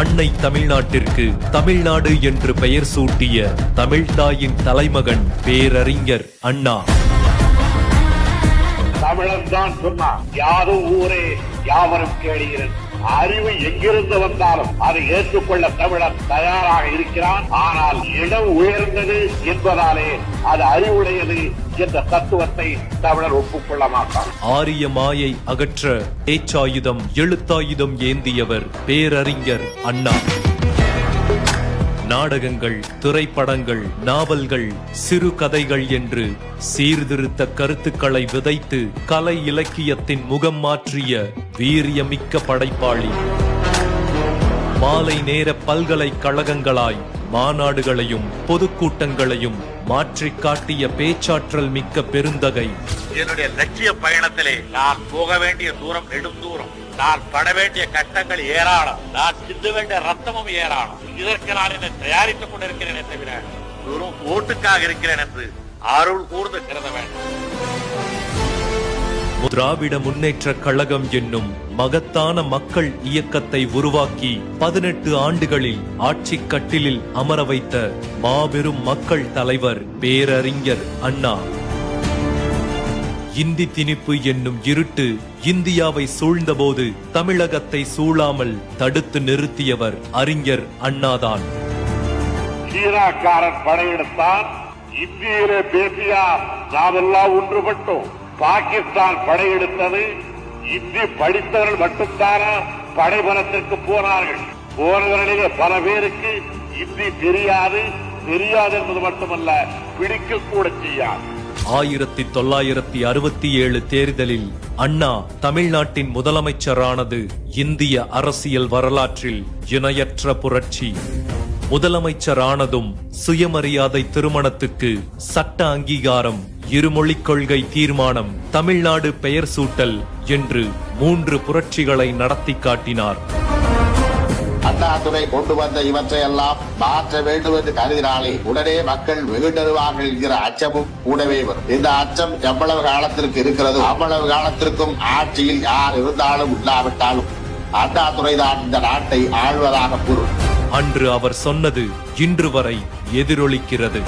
அன்னை தமிழ்நாட்டிற்கு தமிழ்நாடு என்று பெயர் சூட்டிய தமிழ்தாயின் தலைமகன் பேரறிஞர் அண்ணா. தமிழன் தான் சொன்னார், யாரும் ஊரே யாவரும் கேளுகிறேன். அறிவு எங்கிருந்து வந்தாலும் அதை ஏற்றுக்கொள்ள தமிழன் தயாராக இருக்கிறான். ஆனால் இடம் உயர்ந்தது என்பதாலே அது அறிவுடையது என்ற தத்துவத்தை தமிழர் ஒப்புக்கொள்ள மாட்டார். ஆரிய மாயை அகற்ற பேச்சாயுதம் எழுத்தாயுதம் ஏந்தியவர் பேரறிஞர் அண்ணா. நாடகங்கள், திரைப்படங்கள், நாவல்கள், சிறுகதைகள் என்று சீர்திருத்த கருத்துக்களை விதைத்து கலை இலக்கியத்தின் முகம் மாற்றிய வீரியமிக்க படைப்பாளி. மாலை நேர பல்கலைக்கழகங்களாய் மாநாடுகளையும் பொதுக்கூட்டங்களையும் மாற்றிக் காட்டிய பேச்சாற்றல் மிக்க பெருந்தகை. என்னுடைய லட்சிய பயணத்திலே நான் போக வேண்டிய தூரம் நெடும் தூரம், நான் பட வேண்டிய கஷ்டங்கள் ஏராளம், நான் சிந்த வேண்டிய ரத்தமும் ஏராளம். இதற்கு நான் என்னை தயாரித்துக் கொண்டிருக்கிறேனே தவிர வெறும் ஓட்டுக்காக இருக்கிறேன் என்று அருள் கூர்ந்து கருத வேண்டும். திராவிட முன்னேற்ற கழகம் என்னும் மகத்தான மக்கள் இயக்கத்தை உருவாக்கி 18 ஆண்டுகளில் ஆட்சி கட்டிலில் அமர வைத்த மாபெரும் மக்கள் தலைவர் பேரறிஞர் அண்ணா. இந்தி திணிப்பு என்னும் இருட்டு இந்தியாவை சூழ்ந்தபோது தமிழகத்தை சூழாமல் தடுத்து நிறுத்தியவர் அறிஞர் அண்ணாதான். சீனாக்காரன் படையெடுத்தான், இந்தியிலே பேசியார், நாமெல்லாம் ஒன்றுபட்டோம். பாகிஸ்தான் படையெடுத்தது, இந்தி படித்தவர்கள் மட்டும்தானா படைபலத்திற்கு போனார்கள். போனவர்களிலே பல பேருக்கு இந்தி தெரியாது என்பது மட்டுமல்ல, பிடிக்க கூட செய்யாது. 1967 தேர்தலில் அண்ணா தமிழ்நாட்டின் முதலமைச்சரானது இந்திய அரசியல் வரலாற்றில் இணையற்ற புரட்சி. முதலமைச்சரானதும் சுயமரியாதை திருமணத்துக்கு சட்ட அங்கீகாரம், இருமொழிக் கொள்கை தீர்மானம், தமிழ்நாடு பெயர் சூட்டல் என்று 3 புரட்சிகளை நடத்தி காட்டினார். அண்ணாதுரை கொண்டு வந்த இவற்றையெல்லாம் மாற்ற வேண்டும் என்று கருதினாலே உடனே மக்கள் வெகுண்டருவார்கள் என்கிற அச்சமும் கூடவே வரும். இந்த அச்சம் எவ்வளவு காலத்திற்கு இருக்கிறதோ அவ்வளவு காலத்திற்கும் ஆட்சியில் யார் இருந்தாலும் இல்லாவிட்டாலும் அண்ணாதுரைதான் இந்த நாட்டை ஆழ்வதாக பொருள். அன்று அவர் சொன்னது இன்று வரை எதிரொலிக்கிறது.